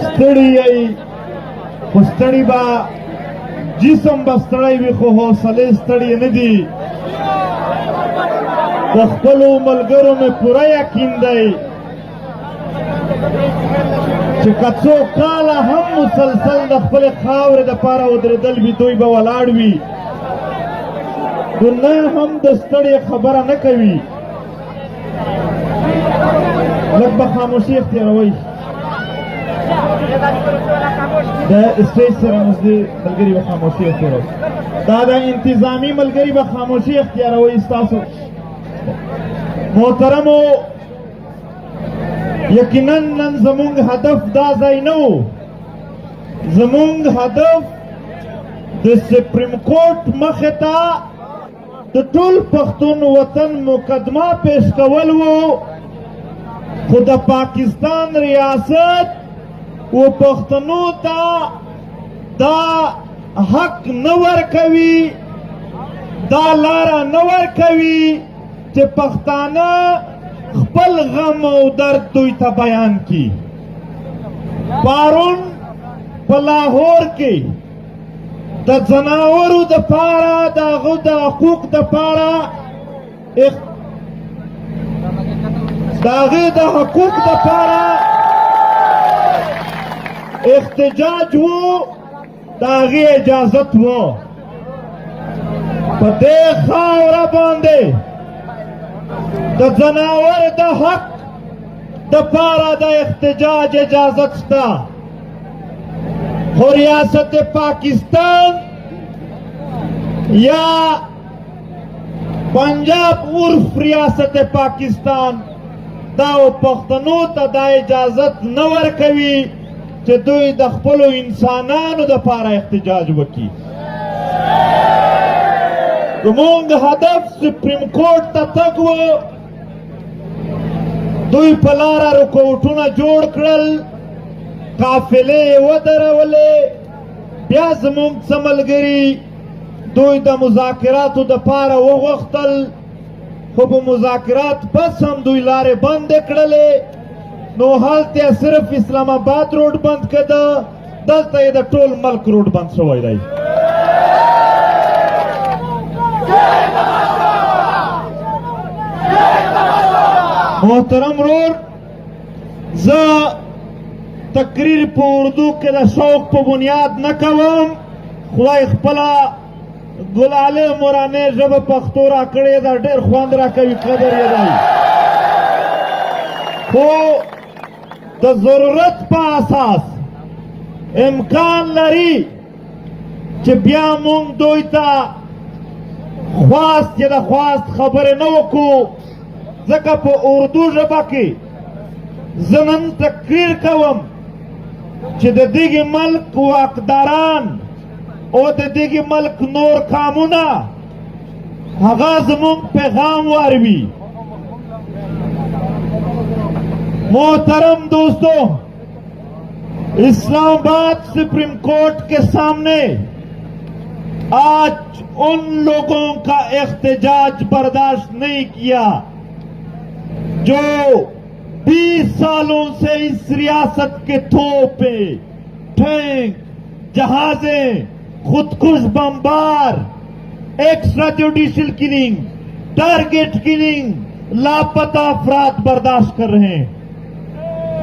ستړی خو ستړی با جسم به ستړی وي خو حوصلې ستړی نه دي. د خپلو ملګرو مې پوره یقین دی چې که څو کاله هم مسلسل د خپلې خاورې دپاره ودرېدل وي دوی به ولاړ وي. نه هم د ستړي خبره نه کوي. لږ به خاموشي اختیاروئ. د اسټیج سره نږدې ملګري به خاموشي اختیاروئ. دا د انتظامي ملګري به خاموشي اختیاروئ. ستاسو محترمو یقینا نن زمونږ هدف دا ځای نه و. زمونږ هدف د سپریم کورټ مخې ته د ټول پښتون وطن مقدمه پیش کول وو، خو د پاکستان ریاست و پښتنو ته دا حق نه ورکوي، دا لاره نه ورکوي چې پښتانه خپل غم او درد دوی ته بیان کړي. پرون په لاهور کې د ځناورو دپاره د هغو د حقوق دپاره د هغې د حقوق دپاره احتجاج و، د هغې اجازت و. په دې خاوره باندې د ځناور د حق دپاره د احتجاج اجازت شته، خو ریاست پاکستان یا پنجاب عرف ریاست پاکستان دا پښتنو ته دا اجازت نه ورکوي چې دوی د خپلو انسانانو دپاره احتجاج وکړي. زموږ هدف سپریم کورټ ته تګ و. دوی په لاره رکوټونه جوړ کړل، قافلې ودرولې، بیا زموږ څه ملګري دوی د مذاکراتو د پاره وغوښتل خو په مذاکرات بس هم دوی لارې بندې کړلې نو هلته صرف اسلام آباد روډ بند کړه دلته یې د ټول ملک روډ بند شوی دی محترم رور زه تقریر په اردو کې د شوق په بنیاد نه کوم خدای خپله ګلاله مورانې ژبه پښتو راکړې ده ډېر خوند راکوي قدر یې دی خو د ضرورت په اساس امکان لري چې بیا موږ دوی ته خواست چې د خواست خبرې نه وکړو ځکه په اردو ژبه کې زه نن تقریر کوم چې د دغه ملک واکداران او د دغه ملک نور قامونه هغه زموږ پیغام واروي محترم دوستوں اسلام آباد سپریم کورٹ کے سامنے آج ان لوگوں کا احتجاج برداشت نہیں کیا جو 20 سالوں سے اس ریاست کے تھوپے ٹینک جہازیں خودکش بمبار extra judicial killing target killing لاپتہ افراد برداشت کر رہے ہیں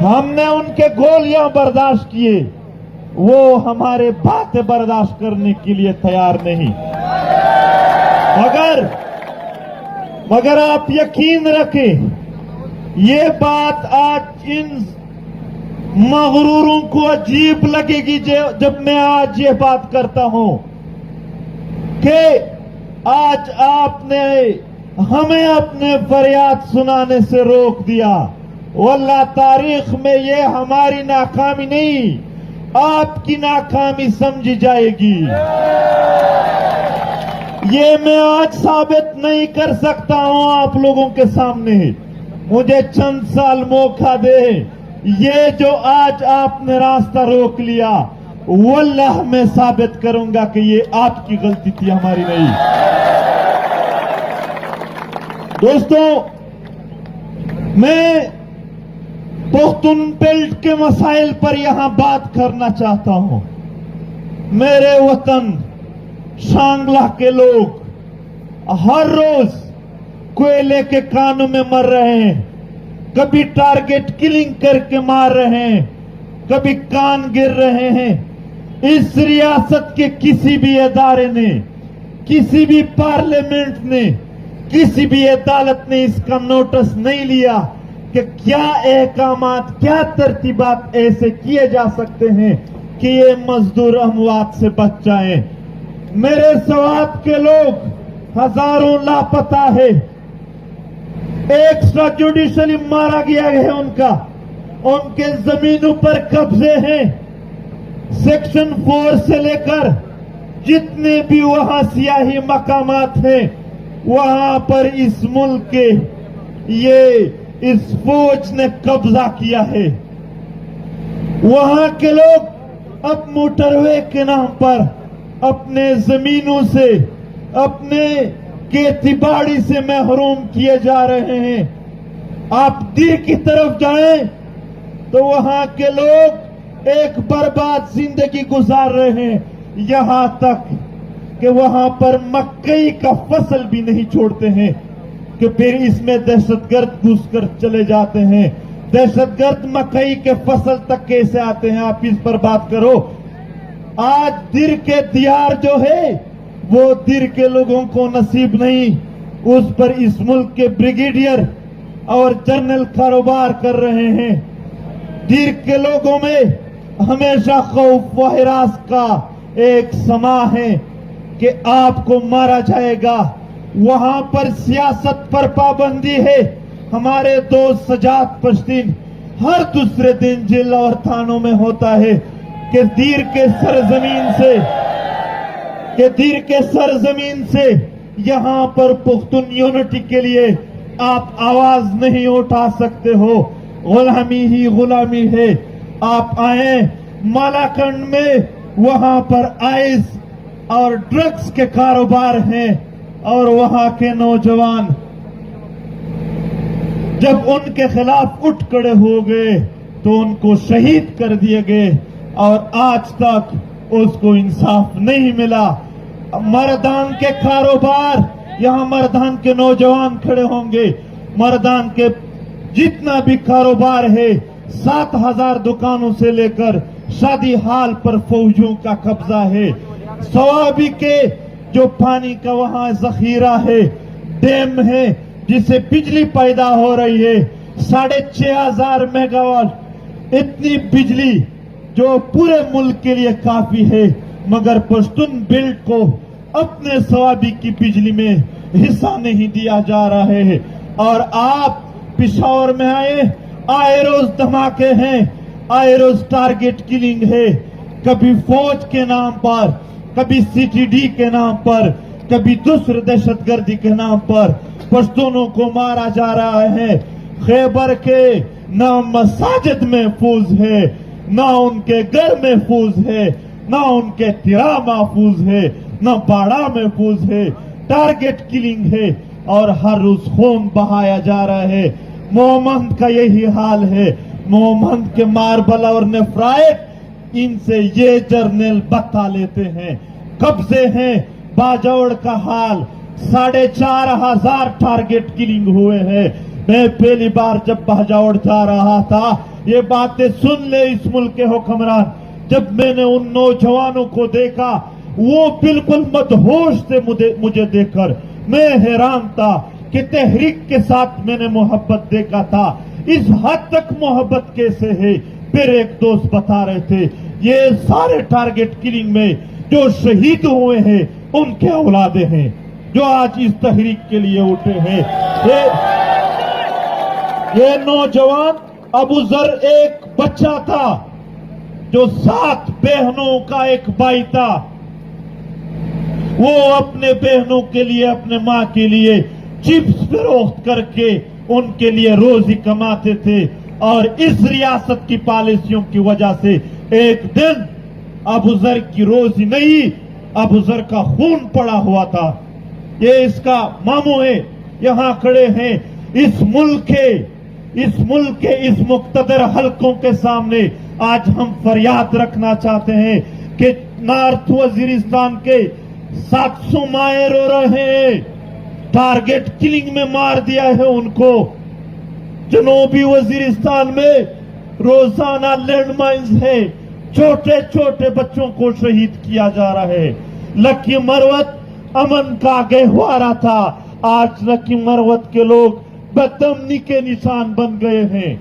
ہم نے ان کے گولیاں برداشت کیے وہ ہمارے باتیں برداشت کرنے کے لیے تیار نہیں مگر آپ یقین رکھیں یہ بات آج ان مغروروں کو عجیب لگے گی جب میں آج یہ بات کرتا ہوں کہ آج آپ نے ہمیں اپنے فریاد سنانے سے روک دیا واللہ تاریخ میں یہ ہماری ناکامی نہیں آپ کی ناکامی سمجھی جائے گی یہ میں آج ثابت نہیں کر سکتا ہوں آپ لوگوں کے سامنے مجھے چند سال موقع دے یہ جو آج آپ نے راستہ روک لیا واللہ میں ثابت کروں گا کہ یہ آپ کی غلطی تھی ہماری نہیں دوستوں میں پختون بیلٹ کے مسائل پر یہاں بات کرنا چاہتا ہوں میرے وطن شانگلہ کے لوگ ہر روز کوئلے کے کانوں میں مر رہے ہیں کبھی ٹارگیٹ کلنگ کر کے مار رہے ہیں کبھی کان گر رہے ہیں اس ریاست کے کسی بھی ادارے نے کسی بھی پارلیمنٹ نے کسی بھی عدالت نے اس کا نوٹس نہیں لیا کہ کیا احکامات کیا ترتیبات ایسے کیے جا سکتے ہیں کہ یہ مزدور اموات سے بچ جائیں میرے سوات کے لوگ ہزاروں لاپتہ ہے ایکسٹرا جوڈیشلی مارا گیا ہے ان کے زمینوں پر قبضے ہیں سیکشن 4 سے لے کر جتنے بھی وہاں سیاسی مقامات ہیں وہاں پر اس ملک کے اس فوج نے قبضہ کیا ہے وہاں کے لوگ اب موٹر وے کے نام پر اپنے زمینوں سے اپنے کھیتی باڑی سے محروم کیے جا رہے ہیں آپ دیر کی طرف جائیں تو وہاں کے لوگ ایک برباد زندگی گزار رہے ہیں یہاں تک کہ وہاں پر مکئی کا فصل بھی نہیں چھوڑتے ہیں کہ پھر اس میں دہشت گرد گھس کر چلے جاتے ہیں دہشت گرد مکئی کے فصل تک کیسے آتے ہیں آپ اس پر بات کرو آج دیر کے دیار جو ہے وہ دیر کے لوگوں کو نصیب نہیں اس پر اس ملک کے بریگیڈیئر اور جنرل کاروبار کر رہے ہیں دیر کے لوگوں میں ہمیشہ خوف و ہراس کا ایک سما ہے کہ آپ کو مارا جائے گا وہاں پر سیاست پر پابندی ہے ہمارے دوست سجاد پشتین ہر دوسرے دن جیل اور تھانوں میں ہوتا ہے کہ دیر کے سرزمین سے یہاں پر پختون یونٹی کے لیے آپ آواز نہیں اٹھا سکتے ہو غلامی ہی غلامی ہے آپ آئیں مالاکنڈ میں وہاں پر آئس اور ڈرگس کے کاروبار ہیں، اور وہاں کے نوجوان جب ان کے خلاف اٹھ کھڑے ہو گئے تو ان کو شہید کر دیے گئے، اور آج تک اس کو انصاف نہیں ملا۔ مردان کے کاروبار، یہاں مردان کے نوجوان کھڑے ہوں گے، مردان کے جتنا بھی کاروبار ہے، 7,000 دکانوں سے لے کر شادی ہال پر فوجیوں کا قبضہ ہے۔ سوابی کے جو پانی کا وہاں ذخیرہ ہے، ڈیم ہے جس سے بجلی پیدا ہو رہی ہے، 6,500 میگا واٹ، اتنی بجلی جو پورے ملک کے لیے کافی ہے، مگر پشتون بیلٹ کو اپنے سوابی کی بجلی میں حصہ نہیں دیا جا رہا ہے۔ اور آپ پشاور میں آئے روز دھماکے ہیں، آئے روز ٹارگٹ کلنگ ہے، کبھی فوج کے نام پر، کبھی CTD کے نام پر، کبھی دوسرے دہشت گردی کے نام پر پشتونوں کو مارا جا رہا ہے۔ خیبر کے نہ مساجد محفوظ ہے، نہ ان کے گھر محفوظ ہے، نہ ان کے تیرا محفوظ ہے، نہ باڑا محفوظ ہے، ٹارگٹ کلنگ ہے، اور ہر روز خون بہایا جا رہا ہے۔ مومند کا یہی حال ہے، مومند کے ماربل اور نیفرائٹ ان سے یہ جرنیل بتا لیتے ہیں، قبضے ہیں۔ باجوڑ کا حال 4,500 ٹارگٹ کلنگ ہوئے ہیں۔ میں پہلی بار جب باجوڑ جا رہا تھا، یہ باتیں سن لے اس ملک کے حکمران، جب میں نے ان نوجوانوں کو دیکھا، وہ بالکل مدہوش تھے مجھے دیکھ کر، میں حیران تھا کہ تحریک کے ساتھ میں نے محبت دیکھا تھا، اس حد تک محبت کیسے ہے؟ پھر ایک دوست بتا رہے تھے یہ سارے ٹارگٹ کلنگ میں جو شہید ہوئے ہیں ان کے اولادیں ہیں جو آج اس تحریک کے لیے اٹھے ہیں۔ یہ نوجوان ابو ذر ایک بچہ تھا جو 7 بہنوں کا ایک بھائی تھا، وہ اپنے بہنوں کے لیے، اپنے ماں کے لیے چپس فروخت کر کے ان کے لیے روزی کماتے تھے، اور اس ریاست کی پالیسیوں کی وجہ سے ایک دن ابو ذر کی روزی نہیں، ابو ذر کا خون پڑا ہوا تھا۔ یہ اس کا ماموں ہے، یہاں کھڑے ہیں۔ اس ملک کے اس مقتدر حلقوں کے سامنے آج ہم فریاد رکھنا چاہتے ہیں کہ نارتھ وزیرستان کے 700 مائیں رو رہے ہیں، ٹارگٹ کلنگ میں مار دیا ہے ان کو۔ جنوبی وزیرستان میں روزانہ لینڈ مائنز ہے، چھوٹے چھوٹے بچوں کو شہید کیا جا رہا ہے۔ لکی مروت امن کا گہوارہ تھا، آج لکی مروت کے لوگ بدامنی کے نشان بن گئے ہیں۔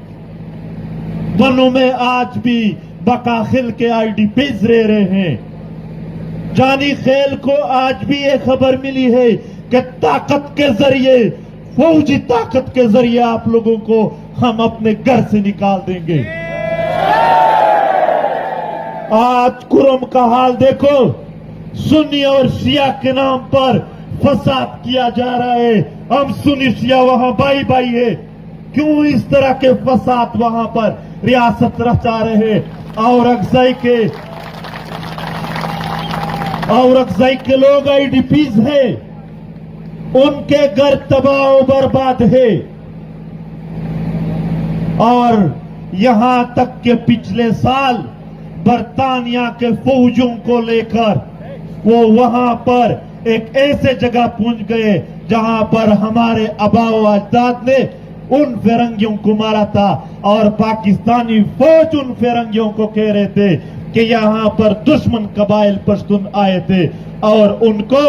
ونوں میں آج بھی بکاخل کے IDPs رہ رہے ہیں۔ جانی خیل کو آج بھی یہ خبر ملی ہے کہ طاقت کے ذریعے، فوجی طاقت کے ذریعے آپ لوگوں کو ہم اپنے گھر سے نکال دیں گے۔ آج کرم کا حال دیکھو، سنی اور شیعہ کے نام پر فساد کیا جا رہا ہے۔ ہم سنی شیعہ وہاں بھائی بھائی ہے، کیوں اس طرح کے فساد وہاں پر ریاست رچا رہے ہیں؟ اورکزئی کے لوگ IDPs ہیں، ان کے گھر تباہ و برباد ہے، اور یہاں تک کہ پچھلے سال برطانیہ کے فوجوں کو لے کر وہ وہاں پر ایک ایسے جگہ پہنچ گئے جہاں پر ہمارے آباء و اجداد نے ان فرنگیوں کو مارا تھا، اور پاکستانی فوج ان فرنگیوں کو کہہ رہے تھے کہ یہاں پر دشمن قبائل پشتون آئے تھے اور ان کو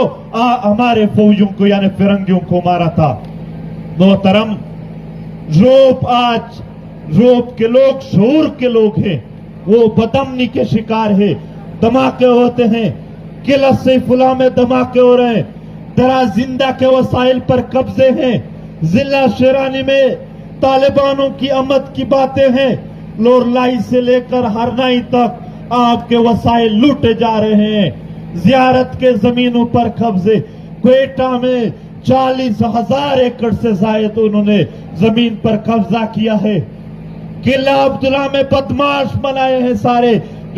ہمارے فوجوں کو یعنی فرنگیوں کو مارا تھا۔ محترم، آج روپ کے لوگ شعور کے لوگ ہیں، وہ بدامنی کے شکار ہیں، دھماکے ہوتے ہیں، قلعہ سیف اللہ میں دھماکے ہو رہے ہیں، درا زندہ کے وسائل پر قبضے ہیں، ضلع شیرانی میں طالبانوں کی آمد کی باتیں ہیں، لورلائی سے لے کر ہرنائی تک آپ کے وسائل لوٹے جا رہے ہیں، زیارت کے زمینوں پر قبضے، کوئٹہ میں 40,000 ایکڑ سے زائد انہوں نے زمین پر قبضہ کیا ہے، قلعہ عبداللہ میں بدماش بنائے ہیں سارے،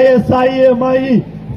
ISI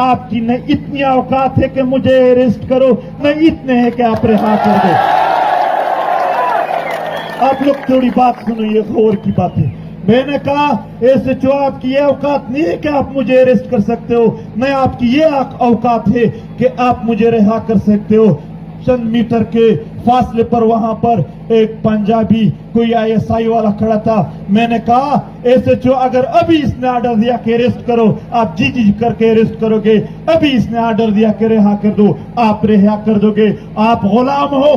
آپ کی نہ اتنی اوقات ہے کہ مجھے اریسٹ کرو، نہ اتنے ہیں کہ آپ رہا کر دو۔ آپ لوگ تھوڑی بات سنو، یہ غور کی بات ہے۔ میں نے کہا ایسے جو آپ کی یہ اوقات نہیں ہے کہ آپ مجھے اریسٹ کر سکتے ہو، نہ آپ کی یہ اوقات ہے کہ آپ مجھے رہا کر سکتے ہو۔ چند میٹر کے فاصلے پر وہاں پر ایک پنجابی کوئی ISI والا کھڑا تھا۔ میں نے کہا ایسے جو اگر ابھی اس نے آرڈر دیا کہ اریسٹ کرو، آپ جی کر کے اریسٹ کرو گے، ابھی اس نے آرڈر دیا کہ رہا کر دو، آپ رہا کر دو گے۔ آپ غلام ہو،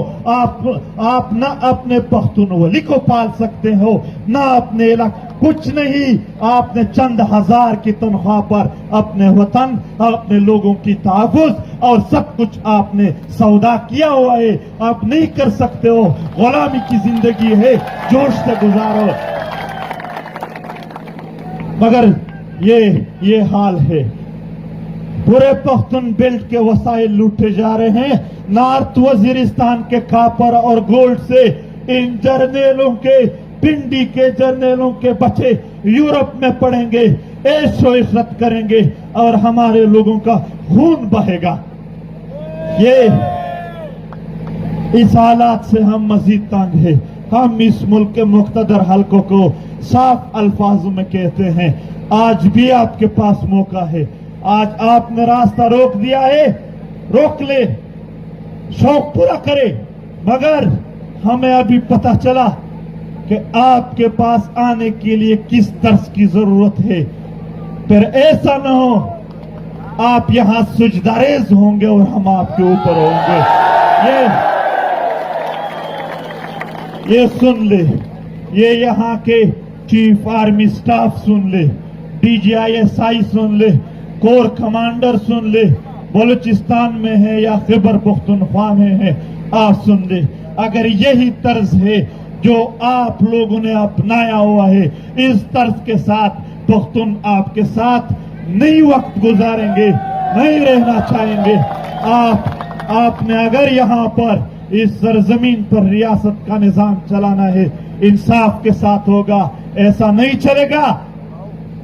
آپ نہ اپنے پختونخوا کو پال سکتے ہو، نہ اپنے علاقے، کچھ نہیں۔ آپ نے چند ہزار کی تنخواہ پر اپنے وطن اور اپنے لوگوں کی تحفظ اور سب کچھ آپ نے سودا کیا ہوا ہے، آپ نہیں کر سکتے ہو۔ غلامی کی زندگی ہے، جوش سے گزارو۔ مگر یہ حال ہے، پورے پختون بیلٹ کے وسائل لوٹے جا رہے ہیں۔ نارتھ وزیرستان کے کاپر اور گولڈ سے ان جرنیلوں کے، پنڈی کے جرنیلوں کے بچے یورپ میں پڑھیں گے، عیش و عشرت کریں گے، اور ہمارے لوگوں کا خون بہے گا۔ اس حالات سے ہم مزید تنگ ہیں۔ ہم اس ملک کے مقتدر حلقوں کو صاف الفاظوں میں کہتے ہیں، آج بھی آپ کے پاس موقع ہے۔ آج آپ نے راستہ روک دیا ہے، روک لے، شوق پورا کرے۔ مگر ہمیں ابھی پتہ چلا کہ آپ کے پاس آنے کے لیے کس طرز کی ضرورت ہے۔ پھر ایسا نہ ہو آپ یہاں سجداریز ہوں گے اور ہم آپ کے اوپر ہوں گے۔ یہ سن لے، یہ یہاں کے چیف آرمی سٹاف سن لے، DGISI سن لے، کور کمانڈر سن لے، بلوچستان میں ہے یا خیبر پختونخوا میں ہے، آپ سن لے۔ اگر یہی طرز ہے جو آپ لوگوں نے اپنایا ہوا ہے، اس طرز کے ساتھ پختون آپ کے ساتھ نہیں وقت گزاریں گے، نہیں رہنا چاہیں گے۔ آپ نے اگر یہاں پر اس سرزمین پر ریاست کا نظام چلانا ہے، انصاف کے ساتھ ہوگا۔ ایسا نہیں چلے گا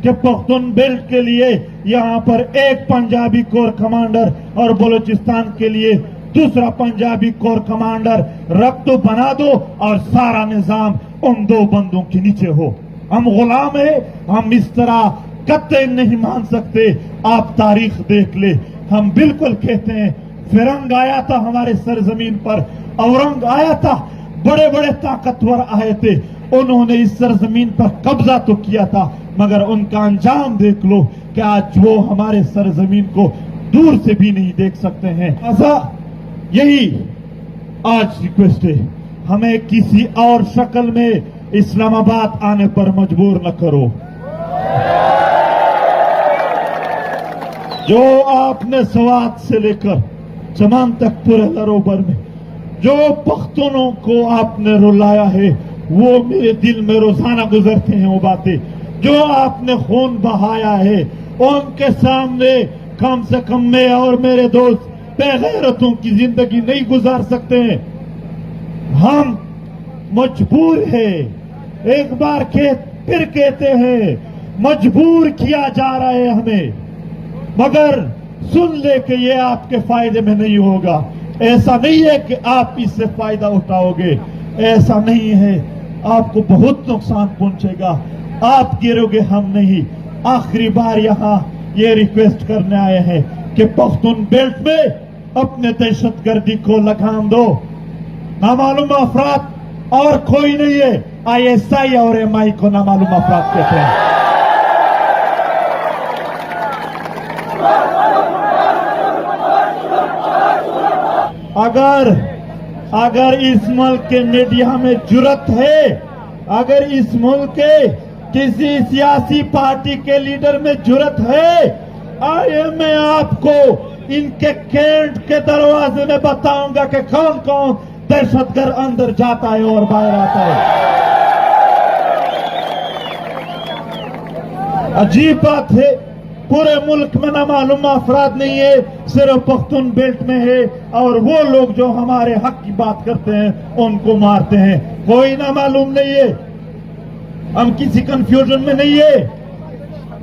کہ پختون بیلٹ کے لیے یہاں پر ایک پنجابی کور کمانڈر اور بلوچستان کے لیے دوسرا پنجابی کور کمانڈر رکھ دو، بنا دو، اور سارا نظام ان دو بندوں کے نیچے ہو۔ ہم غلام ہیں، ہم اس طرح قطعی نہیں مان سکتے۔ آپ تاریخ دیکھ لے، ہم بالکل کہتے ہیں فرنگ آیا تھا ہمارے سرزمین پر، اورنگ آیا تھا، بڑے بڑے طاقتور آئے تھے، انہوں نے اس سرزمین پر قبضہ تو کیا تھا، مگر ان کا انجام دیکھ لو کہ آج وہ ہمارے سرزمین کو دور سے بھی نہیں دیکھ سکتے ہیں۔ ایسا یہی آج ریکویسٹ ہے، ہمیں کسی اور شکل میں اسلام آباد آنے پر مجبور نہ کرو۔ جو آپ نے سوات سے لے کر چمان تک پورے لروبر میں جو پختونوں کو آپ نے رلایا ہے، وہ میرے دل میں روزانہ گزرتے ہیں وہ باتیں۔ جو آپ نے خون بہایا ہے، ان کے سامنے کم سے کم میں اور میرے دوست بے غیرتوں کی زندگی نہیں گزار سکتے ہیں۔ ہم مجبور ہیں، ایک بار پھر کہتے ہیں، مجبور کیا جا رہا ہے ہمیں، مگر سن لے کہ یہ آپ کے فائدے میں نہیں ہوگا۔ ایسا نہیں ہے کہ آپ اس سے فائدہ اٹھاؤ گے، ایسا نہیں ہے، آپ کو بہت نقصان پہنچے گا، آپ گرو گے، ہم نہیں۔ آخری بار یہاں یہ ریکویسٹ کرنے آئے ہیں کہ پختون بیلٹ میں اپنے دہشت گردی کو لگام دو۔ نامعلوم افراد اور کوئی نہیں ہے، ISI اور MI کو نامعلوم افراد کہتے ہیں۔ اگر اس ملک کے میڈیا میں جرت ہے، اگر اس ملک کے کسی سیاسی پارٹی کے لیڈر میں جرت ہے، آئیے میں آپ کو ان کے کینٹ کے دروازے میں بتاؤں گا کہ کون کون دہشت گرد اندر جاتا ہے اور باہر آتا ہے۔ عجیب بات ہے، پورے ملک میں نامعلوم افراد نہیں ہے، صرف پختون بیلٹ میں ہے، اور وہ لوگ جو ہمارے حق کی بات کرتے ہیں ان کو مارتے ہیں۔ کوئی نامعلوم نہیں ہے، ہم کسی کنفیوژن میں نہیں ہے،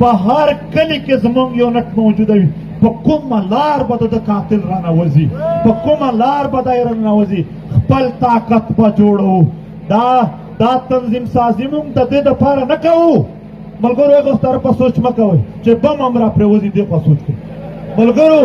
په هر کلي کې زمونږ یو نټ موجوده وي په کومه لار به د قاتل رانوځي په کومه لار به دی رانوځي خپل طاقت به جوړو دا تنظیم سازي مونږ د دې دپاره نه کوو ملګرو هغه طرفه سوچ مه کوئ چې بم هم را پرېوځي دې خوا سوچ کوئ ملګرو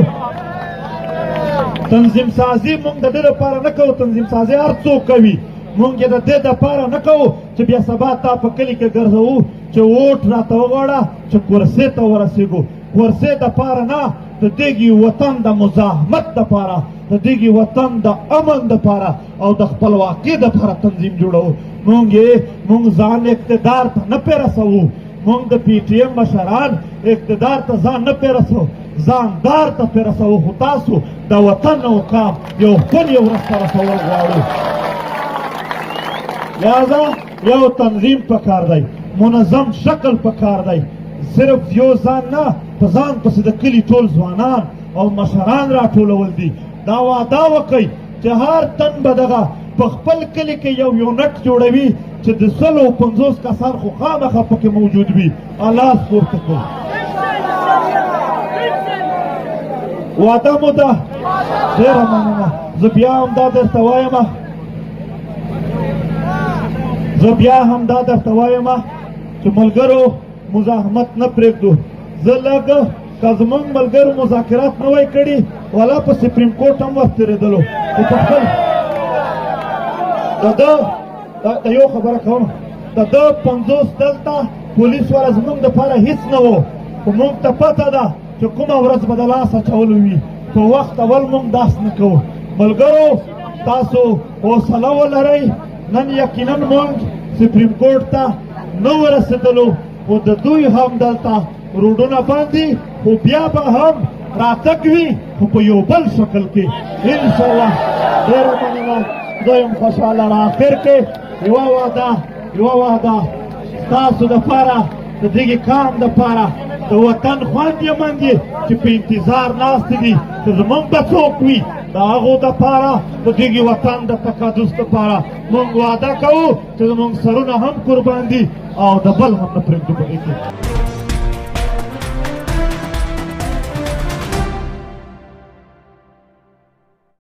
تنظیم سازي مونږ د دې دپاره نه کوو تنظیم سازي هر څوک کوي مونږ یې د دې دپاره نه کوو چې بیا سبا تا په کلي کې ګرځوو چې ووټ راته وغواړه چې کرسۍ ته ورسېږو کرسۍ دپاره نه د دغې وطن د مزاحمت دپاره د دغې وطن د امن دپاره او د خپلواکۍ دپاره تنظیم جوړوو مونږ ځان اقتدار ته نه پې رسوو مونږ د پی ټي ایم مشران اقتدار ته ځان نه پې رسوو ځاندار ته پې رسوو خو تاسو د وطن او قام یو خپل یو ورځ ته رسول غواړو لہذا یو تنظیم پکار دی منظم شکل پکار دی صرف یو ځان نه په ځان پسې د کلي ټول ځوانان او مشران راټولول دي دا وعده وکئ چې هر تن به دغه په خپل کلي کې یو یونټ جوړوي چې د 150 کسان خو خامخا پکې موجود وي الله پورته کړي وعده مو ده ډېره مننه زه بیا هم دا درته وایم چې ملګرو مزاحمت نه پرېږدو زه لږ که زمونږ ملګرو مذاکرات نه وای کړي والا په سپریم کورټ هم وخت تېرېدلو خو په خپل د یو خبره کوم د ده 50 دلته پولیس والا زمونږ دپاره هېڅ نه و خو مونږ ته پته ده چې کومه ورځ به د لاس اچولو وي په وخت اول مونږ داس نه کوو ملګرو تاسو حوصله ولرئ نن یقینا مونږ سپریم کورټ ته نه ورسېدلو خو د دوی هم دلته روډونه باندې خو بیا به هم راتګ وي خو په یو بل شکل کې انشاءالله ډېره مننه زه یم خوشحاله را آخر کې یوه وعده ستاسو دپاره د دغې قام دپاره د وطن خویندې میندې چې په انتظار ناستې دي چې زمونږ به څوک وي د هغو دپاره د دغې وطن د تقدس دپاره مونږ وعده کوو چې زمونږ سرونه هم قربان دي او د بل هم نه پرېږدو په دې کې